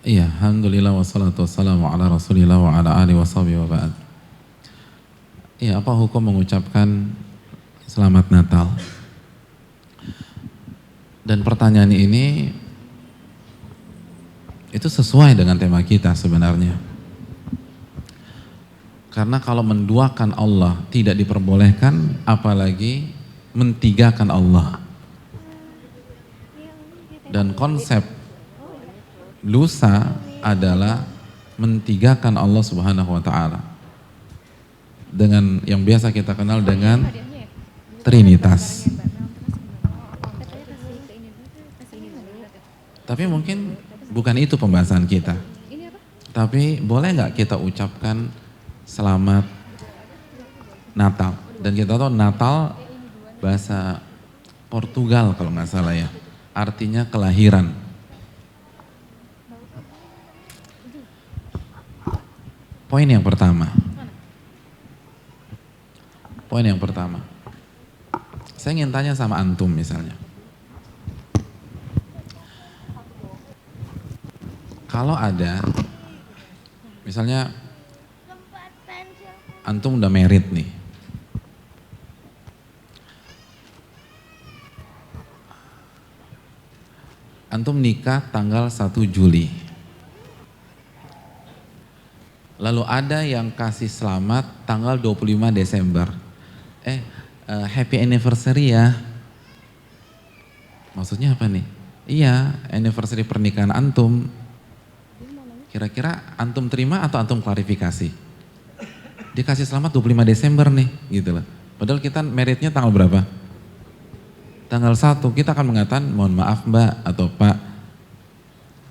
Iya, alhamdulillah wassalatu wassalamu ala Rasulillah wa ala alihi washabihi wa ba'd. Iya, apa hukum mengucapkan selamat Natal? Dan pertanyaan ini itu sesuai dengan tema kita sebenarnya. Karena kalau menduakan Allah tidak diperbolehkan, apalagi mentigakan Allah. Dan konsep lusa adalah mentigakan Allah Subhanahu wa taala. Dengan yang biasa kita kenal dengan Trinitas. Tapi mungkin bukan itu pembahasan kita. Tapi boleh nggak kita ucapkan selamat Natal? Dan kita tahu Natal bahasa Portugal kalau nggak salah ya. Artinya kelahiran. Poin yang pertama. Saya ingin tanya sama antum misalnya. Kalau ada, misalnya antum udah married nih. Antum nikah tanggal 1 Juli. Lalu ada yang kasih selamat tanggal 25 Desember. Happy anniversary ya. Maksudnya apa nih? Iya, anniversary pernikahan antum. Kira-kira antum terima atau antum klarifikasi? Dia kasih selamat 25 Desember nih, gitu loh. Padahal kita meritnya tanggal berapa? Tanggal 1, kita akan mengatakan, mohon maaf Mbak atau Pak,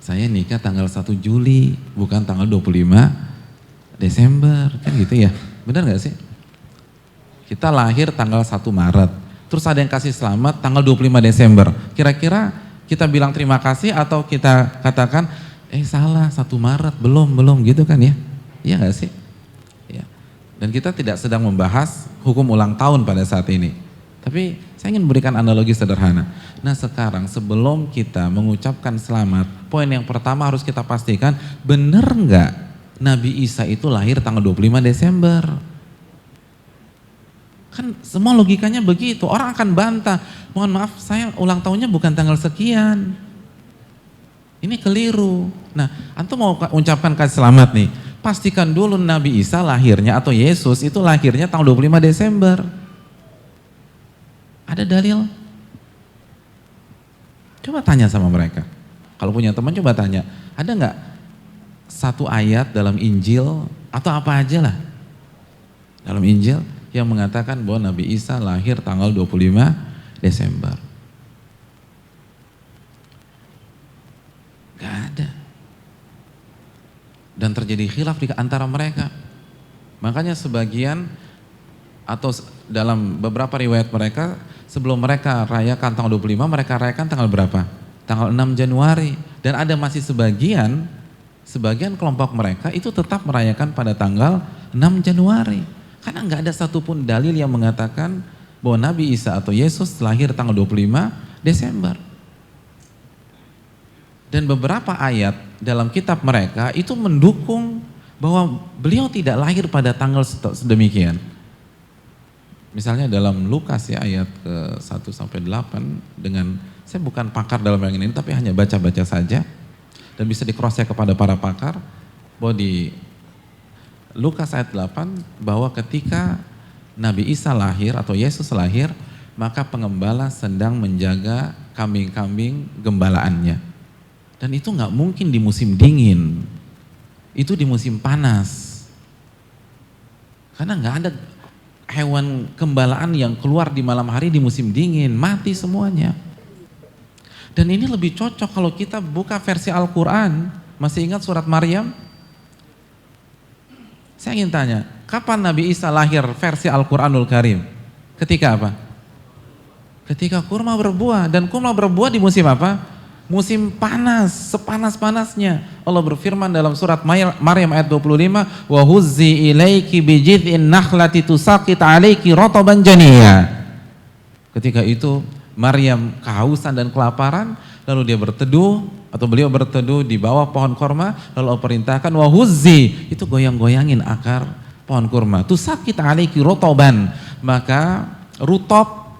saya nikah tanggal 1 Juli, bukan tanggal 25 Desember, kan gitu ya. Benar gak sih? Kita lahir tanggal 1 Maret, terus ada yang kasih selamat tanggal 25 Desember. Kira-kira kita bilang terima kasih atau kita katakan, salah 1 Maret, belum gitu kan ya? Iya gak sih? Ya. Dan kita tidak sedang membahas hukum ulang tahun pada saat ini. Tapi saya ingin memberikan analogi sederhana. Nah sekarang sebelum kita mengucapkan selamat, poin yang pertama harus kita pastikan, benar nggak Nabi Isa itu lahir tanggal 25 Desember? Kan semua logikanya begitu, orang akan bantah, mohon maaf saya ulang tahunnya bukan tanggal sekian. Ini keliru. Nah antum mau ucapkan kasih selamat nih, pastikan dulu Nabi Isa lahirnya atau Yesus itu lahirnya tanggal 25 Desember. Ada dalil? Coba tanya sama mereka. Kalau punya teman coba tanya, ada nggak satu ayat dalam Injil atau apa aja lah dalam Injil yang mengatakan bahwa Nabi Isa lahir tanggal 25 Desember? Gak ada. Dan terjadi khilaf di antara mereka. Makanya sebagian atau dalam beberapa riwayat mereka, sebelum mereka rayakan tanggal 25, mereka rayakan tanggal berapa? Tanggal 6 Januari. Dan ada masih sebagian kelompok mereka itu tetap merayakan pada tanggal 6 Januari. Karena nggak ada satupun dalil yang mengatakan bahwa Nabi Isa atau Yesus lahir tanggal 25 Desember. Dan beberapa ayat dalam kitab mereka itu mendukung bahwa beliau tidak lahir pada tanggal sedemikian. Misalnya dalam Lukas ya ayat ke 1-8 dengan, saya bukan pakar dalam yang ini tapi hanya baca-baca saja dan bisa di-cross-check kepada para pakar bahwa di Lukas ayat 8 bahwa ketika Nabi Isa lahir atau Yesus lahir, maka pengembala sedang menjaga kambing-kambing gembalaannya. Dan itu nggak mungkin di musim dingin, itu di musim panas. Karena nggak ada hewan gembalaan yang keluar di malam hari di musim dingin, mati semuanya. Dan ini lebih cocok kalau kita buka versi Al-Quran. Masih ingat surat Maryam? Saya ingin tanya, kapan Nabi Isa lahir versi Al-Quranul Karim? Ketika apa? Ketika kurma berbuah. Dan kurma berbuah di musim apa? Musim panas, sepanas-panasnya. Allah berfirman dalam surat Maryam ayat 25, wa huzzi ilaiki bijid'in nakhlati tusaqit 'alaiki rataban janiyya. Ketika itu Maryam kehausan dan kelaparan, lalu dia berteduh atau beliau berteduh di bawah pohon korma, lalu Allah perintahkan wahuzzi, itu goyang-goyangin akar pohon kurma. Tusakit alaiki rotoban, maka rutop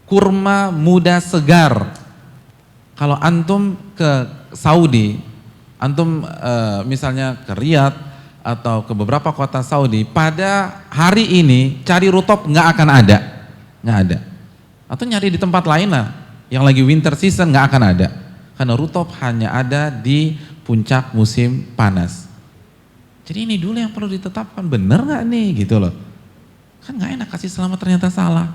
kurma muda segar. Kalau antum ke Saudi, antum misalnya ke Riyadh atau ke beberapa kota Saudi, pada hari ini cari rutop nggak akan ada, nggak ada. Atau nyari di tempat lain lah, yang lagi winter season nggak akan ada. Karena rutop hanya ada di puncak musim panas. Jadi ini dulu yang perlu ditetapkan, bener nggak nih gitu loh. Kan nggak enak kasih selamat ternyata salah.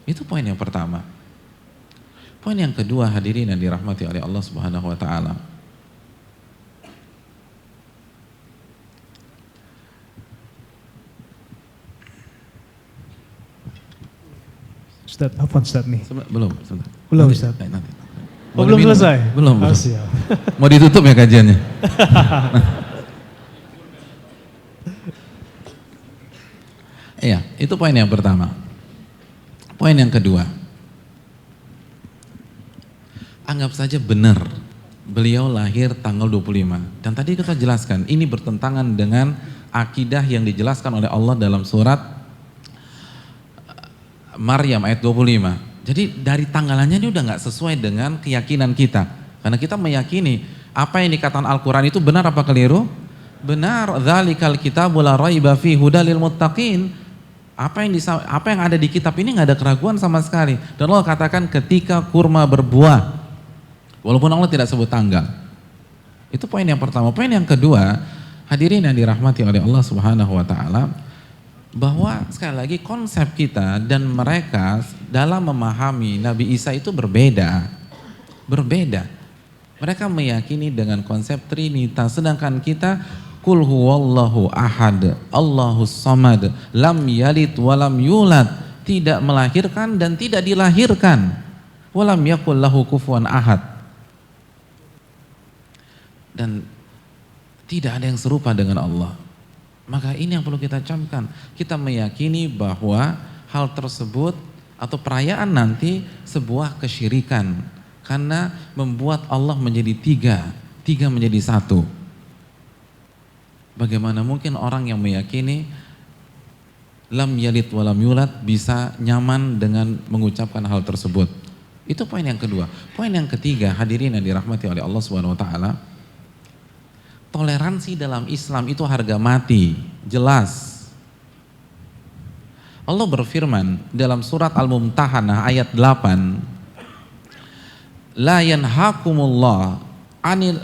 Itu poin yang pertama. Poin yang kedua, hadirin yang dirahmati oleh Allah Subhanahu wa taala. Ustaz, apa Ustaz nih? Belum, sebentar. Belum Ustaz. Nanti. Oh, belum selesai? Belum. Oh, siap. Mau ditutup ya kajiannya? Iya, itu poin yang pertama. Poin yang kedua. Anggap saja benar beliau lahir tanggal 25. Dan tadi kita jelaskan, ini bertentangan dengan akidah yang dijelaskan oleh Allah dalam surat Maryam ayat 25. Jadi dari tanggalannya ini udah gak sesuai dengan keyakinan kita. Karena kita meyakini apa yang dikatakan Al-Quran itu benar apa keliru? Benar. Dzalikal kitabu la raiba fihi hudal lil muttaqin. Apa yang ada di kitab ini gak ada keraguan sama sekali. Dan Allah katakan ketika kurma berbuah, walaupun Allah tidak sebut tanggal. Itu poin yang pertama. Poin yang kedua, hadirin yang dirahmati oleh Allah Subhanahu wa taala, bahwa sekali lagi konsep kita dan mereka dalam memahami Nabi Isa itu berbeda. Berbeda. Mereka meyakini dengan konsep Trinitas, sedangkan kita Qul huwallahu ahad, Allahus samad, lam yalid walam yulad, tidak melahirkan dan tidak dilahirkan. Walam yakul lahu kufuwan ahad. Dan tidak ada yang serupa dengan Allah. Maka ini yang perlu kita camkan. Kita meyakini bahwa hal tersebut atau perayaan nanti sebuah kesyirikan. Karena membuat Allah menjadi tiga menjadi satu. Bagaimana mungkin orang yang meyakini lam yalid walam yulad bisa nyaman dengan mengucapkan hal tersebut. Itu poin yang kedua. Poin yang ketiga, hadirin yang dirahmati oleh Allah Subhanahu wa taala, toleransi dalam Islam itu harga mati, jelas. Allah berfirman dalam surat Al-Mumtahanah ayat 8, la yanhakumullah anil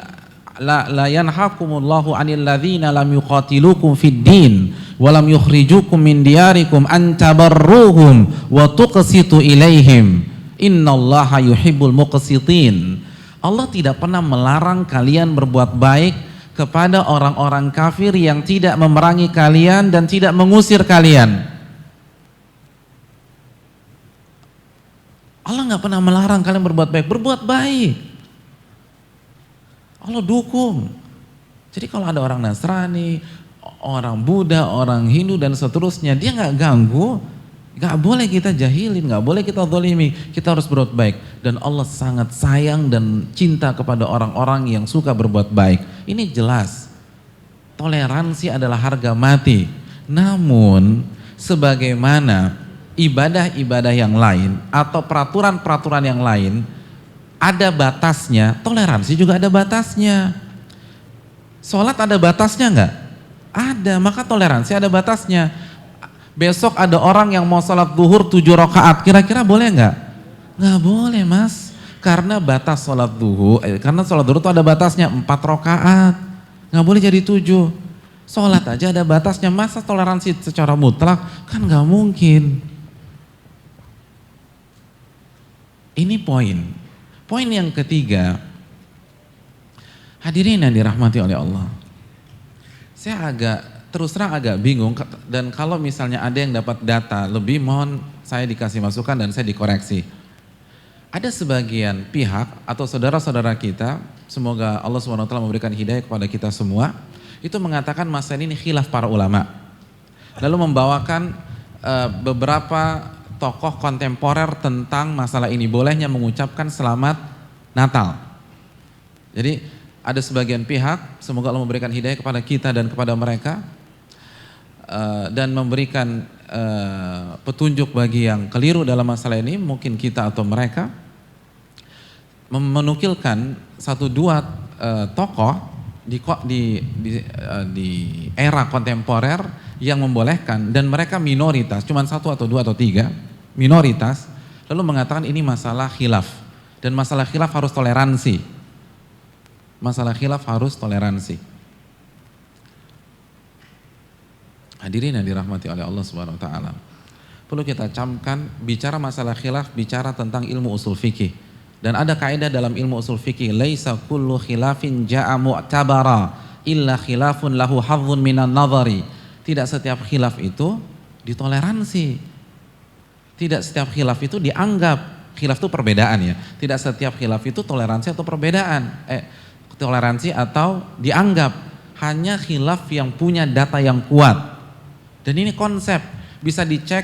la yanhakumullahu anil ladzina lam yuqatilukum fid din wa lam yukhrijukum min diyarikum an tabarruhum wa tuqsitu ilaihim innallaha yuhibbul muqsitin. Allah tidak pernah melarang kalian berbuat baik kepada orang-orang kafir yang tidak memerangi kalian dan tidak mengusir kalian. Allah nggak pernah melarang kalian berbuat baik, berbuat baik. Allah dukung. Jadi kalau ada orang Nasrani, orang Buddha, orang Hindu dan seterusnya, dia nggak ganggu, nggak boleh kita jahilin, nggak boleh kita zalimi, kita harus berbuat baik. Dan Allah sangat sayang dan cinta kepada orang-orang yang suka berbuat baik. Ini jelas. Toleransi adalah harga mati. Namun sebagaimana ibadah-ibadah yang lain atau peraturan-peraturan yang lain ada batasnya, toleransi juga ada batasnya. Sholat ada batasnya nggak? Ada, maka toleransi ada batasnya. Besok ada orang yang mau sholat zuhur 7 rakaat, kira-kira boleh nggak? Nggak boleh mas, karena batas sholat zuhur, karena sholat zuhur itu ada batasnya 4 rakaat, nggak boleh jadi 7. Sholat aja ada batasnya, masa toleransi secara mutlak? Kan nggak mungkin. Ini poin. Poin yang ketiga, hadirin yang dirahmati oleh Allah. Saya terus terang agak bingung, dan kalau misalnya ada yang dapat data lebih, mohon saya dikasih masukan dan saya dikoreksi. Ada sebagian pihak atau saudara-saudara kita, semoga Allah SWT memberikan hidayah kepada kita semua, itu mengatakan masalah ini khilaf para ulama. Lalu membawakan beberapa tokoh kontemporer tentang masalah ini, bolehnya mengucapkan selamat Natal. Jadi ada sebagian pihak, semoga Allah memberikan hidayah kepada kita dan kepada mereka, dan memberikan petunjuk bagi yang keliru dalam masalah ini, mungkin kita atau mereka, menukilkan satu dua tokoh di era kontemporer yang membolehkan, dan mereka minoritas, cuma satu atau dua atau tiga minoritas, lalu mengatakan ini masalah khilaf, dan masalah khilaf harus toleransi. Masalah khilaf harus toleransi. Hadirin yang dirahmati oleh Allah Subhanahu wa taala. Perlu kita camkan, bicara masalah khilaf bicara tentang ilmu usul fikih. Dan ada kaidah dalam ilmu usul fikih, laisa kullu khilafin ja'a mu'tabara illa khilafun lahu hadzun minan nadhari. Tidak setiap khilaf itu ditoleransi. Tidak setiap khilaf itu dianggap. Khilaf itu perbedaan ya. Tidak setiap khilaf itu toleransi atau perbedaan. Toleransi atau dianggap. Hanya khilaf yang punya data yang kuat. Dan ini konsep bisa dicek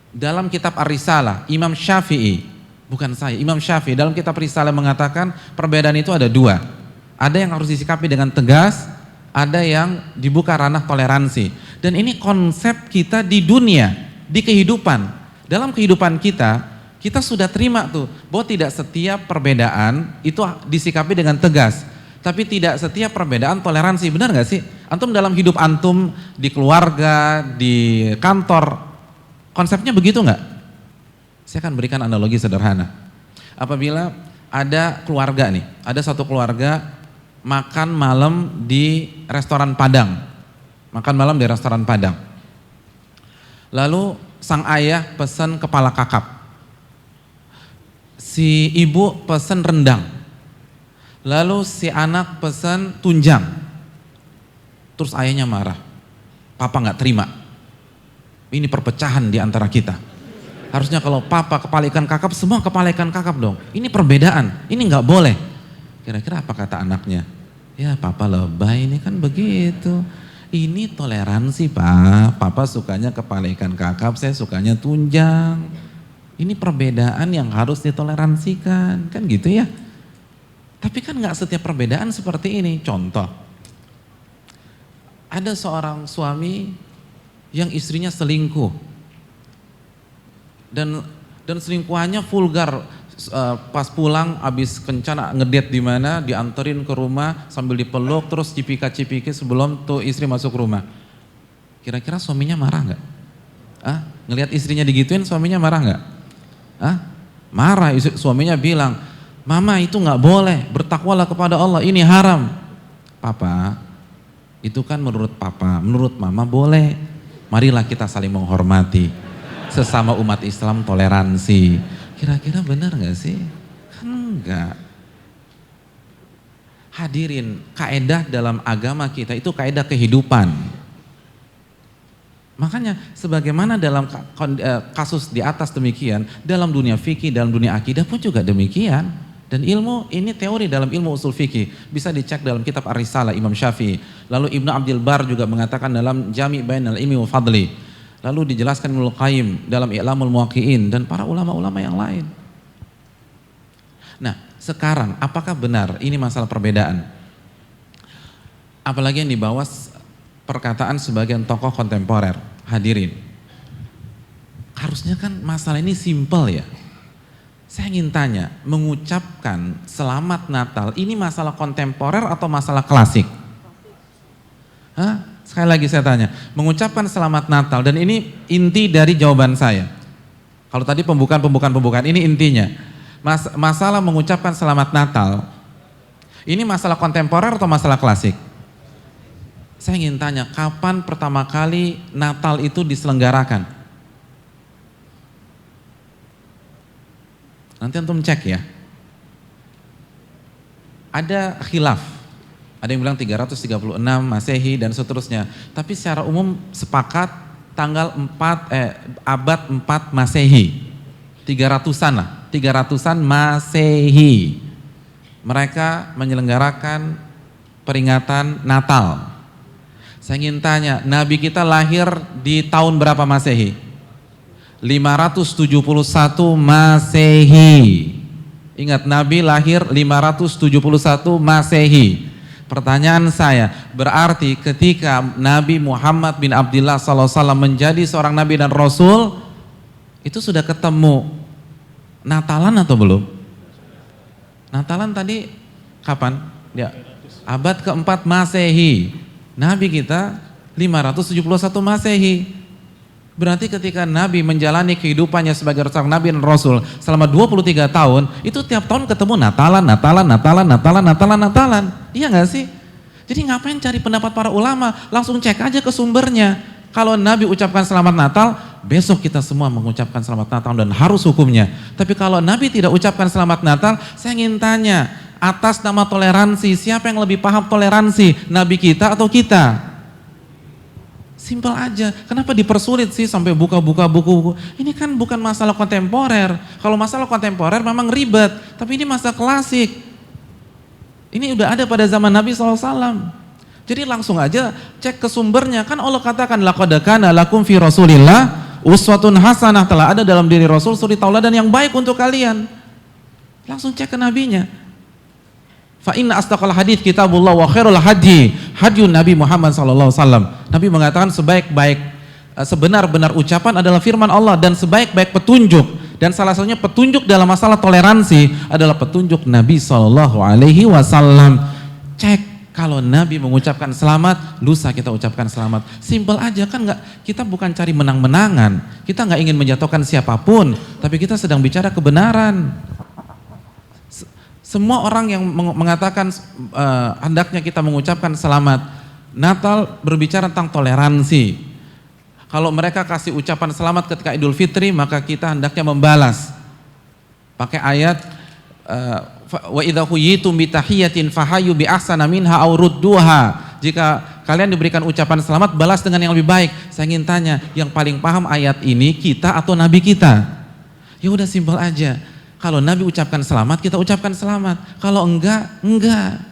dalam kitab Ar-Risalah, Imam Syafi'i, bukan saya, Imam Syafi'i dalam kitab Risalah mengatakan perbedaan itu ada dua. Ada yang harus disikapi dengan tegas, ada yang dibuka ranah toleransi. Dan ini konsep kita di dunia, di kehidupan. Dalam kehidupan kita sudah terima tuh bahwa tidak setiap perbedaan itu disikapi dengan tegas, tapi tidak setiap perbedaan toleransi. Benar gak sih? Antum dalam hidup antum, di keluarga, di kantor, konsepnya begitu gak? Saya akan berikan analogi sederhana. Apabila ada keluarga nih, ada satu keluarga makan malam di restoran Padang. Makan malam di restoran Padang. Lalu sang ayah pesan kepala kakap. Si ibu pesan rendang. Lalu si anak pesan tunjang. Terus ayahnya marah. Papa gak terima. Ini perpecahan di antara kita. Harusnya kalau papa kepala ikan kakap, semua kepala ikan kakap dong. Ini perbedaan, ini gak boleh. Kira-kira apa kata anaknya? Ya papa lebay, ini kan begitu. Ini toleransi pak. Papa sukanya kepala ikan kakap, saya sukanya tunjang. Ini perbedaan yang harus ditoleransikan, kan gitu ya. Tapi kan gak setiap perbedaan seperti ini. Contoh, ada seorang suami yang istrinya selingkuh. Dan selingkuhannya vulgar. Pas pulang abis kencan ngedate di mana, dianterin ke rumah sambil dipeluk, terus cipika-cipiki sebelum tuh istri masuk rumah. Kira-kira suaminya marah nggak? Ngelihat istrinya digituin, suaminya marah nggak? Marah. Suaminya bilang, mama itu nggak boleh, bertakwalah kepada Allah, ini haram. Papa, itu kan menurut papa, menurut mama boleh. Marilah kita saling menghormati. Sesama umat Islam toleransi. Kira-kira benar gak sih? Kan enggak. Hadirin, kaedah dalam agama kita itu kaedah kehidupan. Makanya sebagaimana dalam kasus di atas demikian, dalam dunia fikih, dalam dunia akidah pun juga demikian. Dan ilmu ini teori dalam ilmu usul fikih. Bisa dicek dalam kitab Ar-Risalah Imam Syafi'i. Lalu Ibnu Abdul Bar juga mengatakan dalam Jami' Bainal Ilmi wa Fadli. Lalu dijelaskan Ibnul Qayyim dalam I'lamul Muwaqqi'in dan para ulama-ulama yang lain. Nah, sekarang apakah benar ini masalah perbedaan? Apalagi yang dibawa perkataan sebagian tokoh kontemporer. Hadirin, harusnya kan masalah ini simpel ya. Saya ingin tanya, mengucapkan selamat Natal ini masalah kontemporer atau masalah klasik? Sekali lagi saya tanya, mengucapkan selamat Natal, dan ini inti dari jawaban saya. Kalau tadi pembukaan, ini intinya. Masalah mengucapkan selamat Natal, ini masalah kontemporer atau masalah klasik? Saya ingin tanya, kapan pertama kali Natal itu diselenggarakan? Nanti antum cek ya. Ada khilaf. Ada yang bilang 336 Masehi dan seterusnya. Tapi secara umum sepakat tanggal 4 abad 4 Masehi. 300-an lah, 300-an Masehi. Mereka menyelenggarakan peringatan Natal. Saya ingin tanya, Nabi kita lahir di tahun berapa Masehi? 571 Masehi. Ingat, Nabi lahir 571 Masehi. Pertanyaan saya, berarti ketika Nabi Muhammad bin Abdullah SAW menjadi seorang Nabi dan Rasul, itu sudah ketemu Natalan atau belum? Natalan tadi kapan? Ya, abad keempat Masehi. Nabi kita 571 Masehi. Berarti ketika Nabi menjalani kehidupannya sebagai seorang Nabi dan Rasul selama 23 tahun, itu tiap tahun ketemu Natalan. Iya gak sih? Jadi ngapain cari pendapat para ulama? Langsung cek aja ke sumbernya. Kalau Nabi ucapkan selamat Natal, besok kita semua mengucapkan selamat Natal dan harus hukumnya. Tapi kalau Nabi tidak ucapkan selamat Natal, saya ingin tanya, atas nama toleransi, siapa yang lebih paham toleransi? Nabi kita atau kita? Simpel aja. Kenapa dipersulit sih sampai buka-buka buku-buku? Ini kan bukan masalah kontemporer. Kalau masalah kontemporer memang ribet, tapi ini masa klasik. Ini udah ada pada zaman Nabi SAW. Jadi langsung aja cek ke sumbernya. Kan Allah katakan, laqad kana lakum fi Rasulillah uswatun hasanah, telah ada dalam diri Rasul suri tauladan yang baik untuk kalian. Langsung cek ke nabinya. Fa inna astaqal hadits kitabullah wa khairul hadi hadyun Nabi Muhammad sallallahu alaihi wasallam. Nabi mengatakan sebenar-benar ucapan adalah firman Allah, dan sebaik-baik petunjuk, dan salah satunya petunjuk dalam masalah toleransi adalah petunjuk Nabi sallallahu alaihi wasallam. Cek, kalau Nabi mengucapkan selamat, lusa kita ucapkan selamat. Simpel aja kan, nggak, kita bukan cari menang-menangan, kita nggak ingin menjatuhkan siapapun, tapi kita sedang bicara kebenaran. Semua orang yang mengatakan hendaknya kita mengucapkan selamat Natal berbicara tentang toleransi. Kalau mereka kasih ucapan selamat ketika Idul Fitri, maka kita hendaknya membalas. Pakai ayat wa idza huyitum bi tahiyatin fahayyu bi ahsana minha aw rudduha. Jika kalian diberikan ucapan selamat, balas dengan yang lebih baik. Saya ingin tanya, yang paling paham ayat ini kita atau nabi kita? Ya udah, simpel aja. Kalau Nabi ucapkan selamat, kita ucapkan selamat. Kalau enggak, enggak.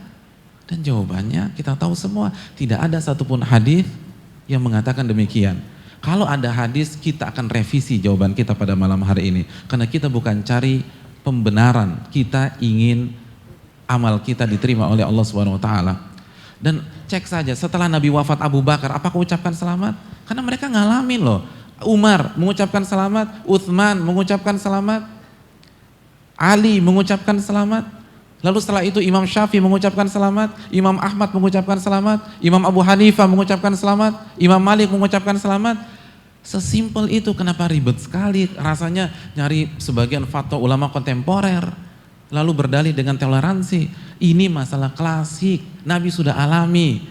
Dan jawabannya kita tahu semua. Tidak ada satupun hadis yang mengatakan demikian. Kalau ada hadis, kita akan revisi jawaban kita pada malam hari ini. Karena kita bukan cari pembenaran, kita ingin amal kita diterima oleh Allah Subhanahu wa taala. Dan cek saja, setelah Nabi wafat Abu Bakar, apakah ucapkan selamat? Karena mereka ngalamin loh. Umar mengucapkan selamat, Utsman mengucapkan selamat, Ali mengucapkan selamat. Lalu setelah itu Imam Syafi'i mengucapkan selamat, Imam Ahmad mengucapkan selamat, Imam Abu Hanifah mengucapkan selamat, Imam Malik mengucapkan selamat. Sesimpel itu. Kenapa ribet sekali rasanya nyari sebagian fatwa ulama kontemporer lalu berdalih dengan toleransi? Ini masalah klasik, Nabi sudah alami.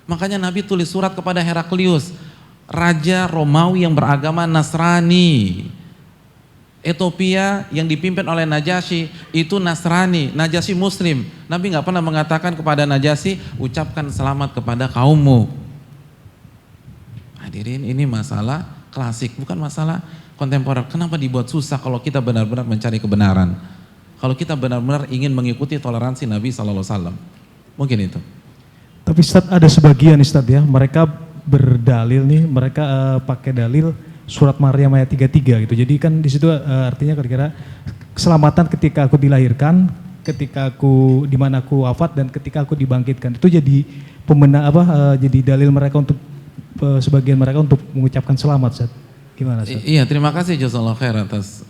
Makanya Nabi tulis surat kepada Heraklius, raja Romawi yang beragama Nasrani. Ethiopia yang dipimpin oleh Najasyi itu Nasrani, Najasyi Muslim. Nabi nggak pernah mengatakan kepada Najasyi, ucapkan selamat kepada kaummu. Hadirin, ini masalah klasik, bukan masalah kontemporer. Kenapa dibuat susah kalau kita benar-benar mencari kebenaran? Kalau kita benar-benar ingin mengikuti toleransi Nabi SAW. Mungkin itu. Tapi Ustadz, ada sebagian Ustadz ya, mereka berdalil nih, mereka pakai dalil surat Maryam ayat 33 gitu. Jadi kan di situ artinya kira-kira keselamatan ketika aku dilahirkan, ketika aku di mana aku wafat, dan ketika aku dibangkitkan. Itu jadi jadi dalil mereka untuk sebagian mereka untuk mengucapkan selamat, Ustaz. Gimana, Ustaz? Iya, terima kasih jazakallahu khair atas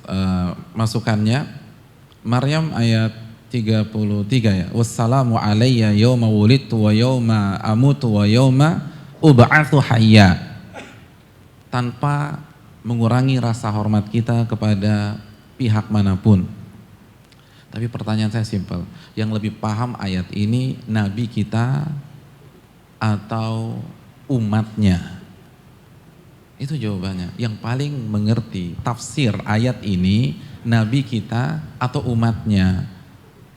masukannya. Maryam ayat 33 ya. Wassalamu alayya yauma wulidtu wa yauma amutu wa yauma ub'atsu hayya. Tanpa mengurangi rasa hormat kita kepada pihak manapun. Tapi pertanyaan saya simpel, yang lebih paham ayat ini Nabi kita atau umatnya? Itu jawabannya. Yang paling mengerti tafsir ayat ini Nabi kita atau umatnya?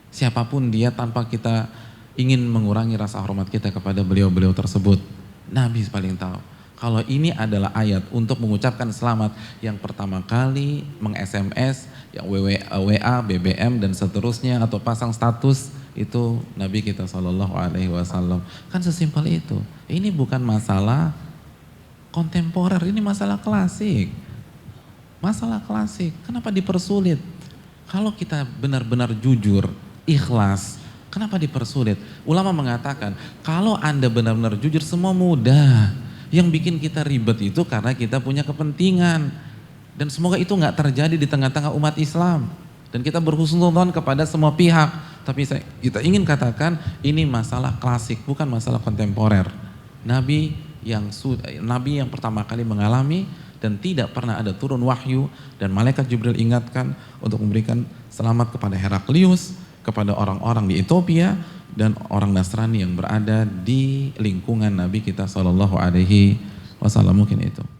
Siapapun dia, tanpa kita ingin mengurangi rasa hormat kita kepada beliau-beliau tersebut. Nabi paling tahu. Kalau ini adalah ayat untuk mengucapkan selamat, yang pertama kali meng-SMS, yang WA, BBM dan seterusnya, atau pasang status, itu Nabi kita SAW. Kan sesimpel itu. Ini bukan masalah kontemporer, ini masalah klasik. Masalah klasik, kenapa dipersulit? Kalau kita benar-benar jujur, ikhlas, kenapa dipersulit? Ulama mengatakan, kalau Anda benar-benar jujur semua mudah. Yang bikin kita ribet itu karena kita punya kepentingan. Dan semoga itu nggak terjadi di tengah-tengah umat Islam. Dan kita berhusnuzon kepada semua pihak. Tapi kita ingin katakan, ini masalah klasik, bukan masalah kontemporer. Nabi yang pertama kali mengalami dan tidak pernah ada turun wahyu dan malaikat Jibril ingatkan untuk memberikan selamat kepada Heraklius, kepada orang-orang di Ethiopia dan orang Nasrani yang berada di lingkungan Nabi kita SAW. Mungkin itu.